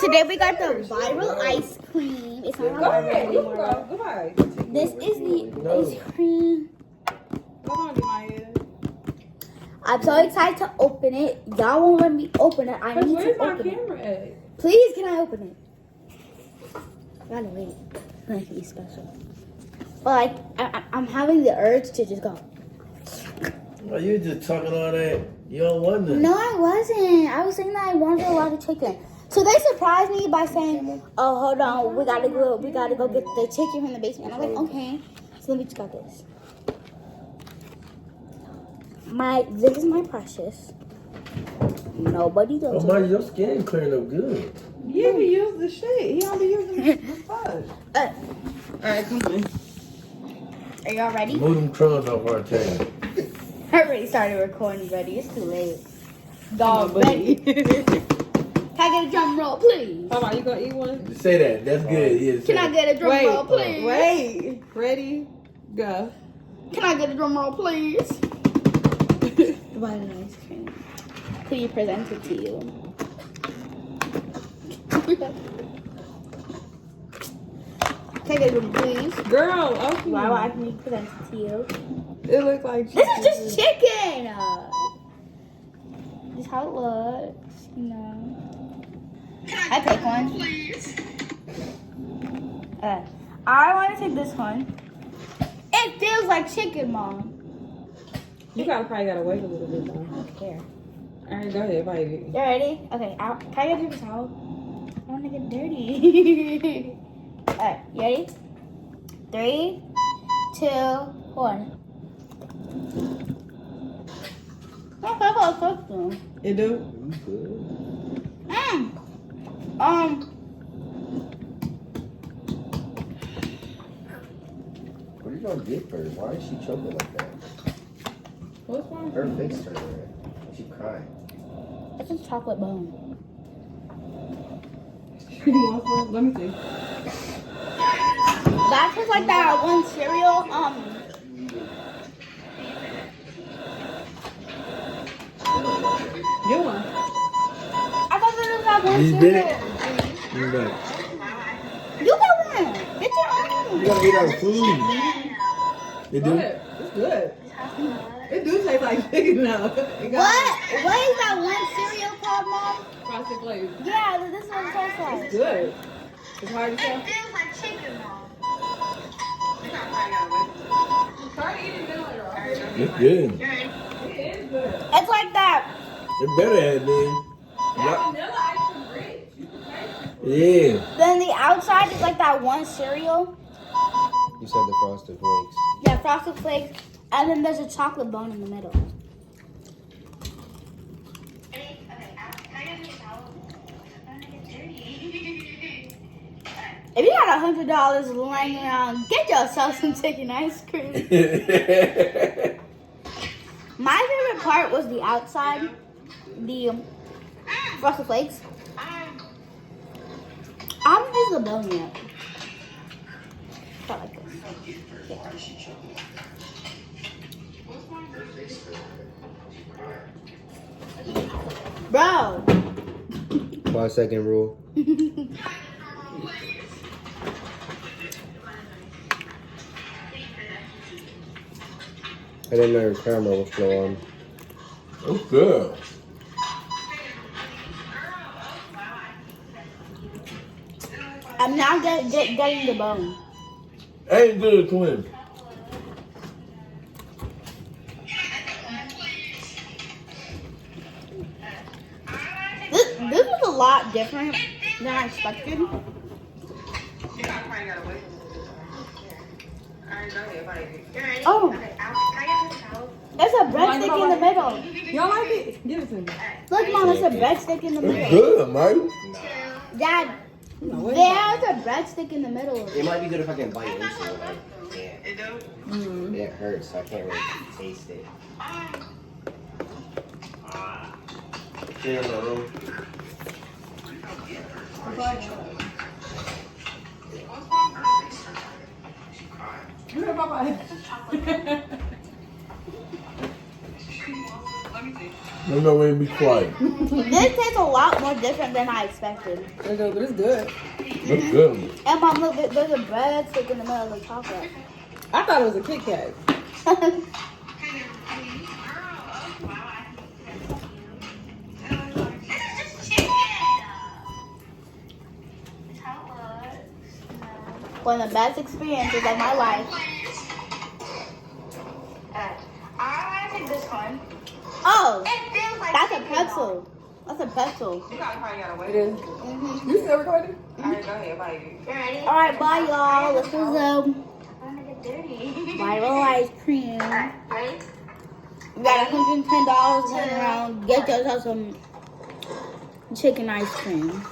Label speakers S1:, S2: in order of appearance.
S1: Today we got the viral ice cream. It's not viral anymore.
S2: Goodbye.
S1: This is the ice cream.
S2: Come on, DA-EMYAH.
S1: I'm so excited to open it. Y'all won't let me open it. I need to
S2: Where's my
S1: open
S2: camera
S1: it.
S2: at?
S1: Please, can I open it? Gotta wait. It's gonna be special. But like, I'm having the urge to just go.
S3: Are you just talking all that? You don't want nothing.
S1: No, I wasn't. I was saying that I wanted a lot of chicken. So they surprised me by saying, "Oh, hold on, we gotta go get the chicken from the basement." And I was like, "Okay." So let me just got this. This is my precious. Nobody does.
S3: Oh, your skin clearing up good.
S2: Yeah, he used the shit. He don't be using the sponge. Alright, come on.
S1: Are y'all ready?
S3: Move them crumbs off our table.
S1: I already started recording, buddy. It's too late. Dog, ready. Can I get a drum roll, please?
S2: Hold on, you gonna eat one?
S3: Just say that. That's good. Yeah,
S1: Can I get a drum roll, please?
S2: Wait. Ready? Go.
S1: Can I get a drum roll, please? What an ice cream. Could you present it to you? Can I get a drum, please?
S2: Girl, okay.
S1: Why would I can present it to you?
S2: It looks like chicken.
S1: This is just chicken. This is how it looks, you know. I take one. I want to take this one. It feels like chicken, Mom.
S2: You probably gotta wait a little bit though.
S1: I don't care.
S2: Alright, go ahead, bite it.
S1: You ready? Okay, can I get a paper towel? I want to get dirty. Alright, you ready? 3, 2, 1.
S2: It do?
S4: What are you gonna get first? Why is she choking like that?
S2: What's wrong?
S4: Her face turned red. She crying.
S1: It's a chocolate bone.
S2: You want some? Let me see.
S1: That tastes like that one cereal.
S2: Get one.
S1: I thought there was that one
S3: You
S1: cereal.
S3: did it? You got it.
S1: You got one. Get your own.
S3: You gotta eat our food. You
S2: Go
S3: do?
S2: ahead. It's good. It do taste like chicken now. It got
S1: What is that one cereal called, Mom?
S2: frosted flakes.
S1: Yeah, this is what it tastes like.
S2: It's good. It's hard to tell.
S1: It feels like chicken, Mom.
S2: Try eating vanilla.
S3: It's good.
S2: It is good.
S1: It's like that.
S3: It better have been.
S2: Vanilla ice cream rich.
S3: Yeah.
S1: Then the outside is like that one cereal.
S4: You said the Frosted Flakes.
S1: Yeah, frosted flakes. And then there's a chocolate bone in the middle. If you got $100 lying around, get yourself some chicken ice cream. My favorite part was the outside, the frosted flakes. I haven't used the bone yet. Not like this. Bro.
S4: 5-second rule. I didn't know your camera was still on.
S3: It's good.
S1: I'm now getting the bone.
S3: Ain't good, twin.
S1: This was a lot different than I expected. Oh, there's a breadstick in the middle.
S2: Y'all like it? Give it to me.
S1: Look, Mom, there's a breadstick in the
S3: It's
S1: middle.
S3: good, man.
S1: Dad, there's a breadstick in the middle.
S4: It might be good if I can bite into it. Like, yeah. It hurts, so I can't really taste it. Clear the room.
S2: Bye-bye.
S3: No, no way, be quiet.
S1: This tastes a lot more different than I expected.
S2: But it's good.
S3: That's good.
S1: And mom, look, there's a bread stick in the middle of the chocolate.
S2: I thought it was a Kit Kat.
S1: One of the best experiences of my life.
S5: I think this one.
S1: Oh,
S5: It feels like
S1: that's a
S5: chicken,
S1: pretzel. That's a pretzel.
S5: though. You probably gotta wait.
S2: It is. You still recording?
S5: Alright, go ahead, bye. You ready?
S1: All right, bye y'all. This is
S5: I'm gonna get dirty.
S1: viral ice cream.
S5: Ready?
S1: You got $110 going around. Get yourself some chicken ice cream.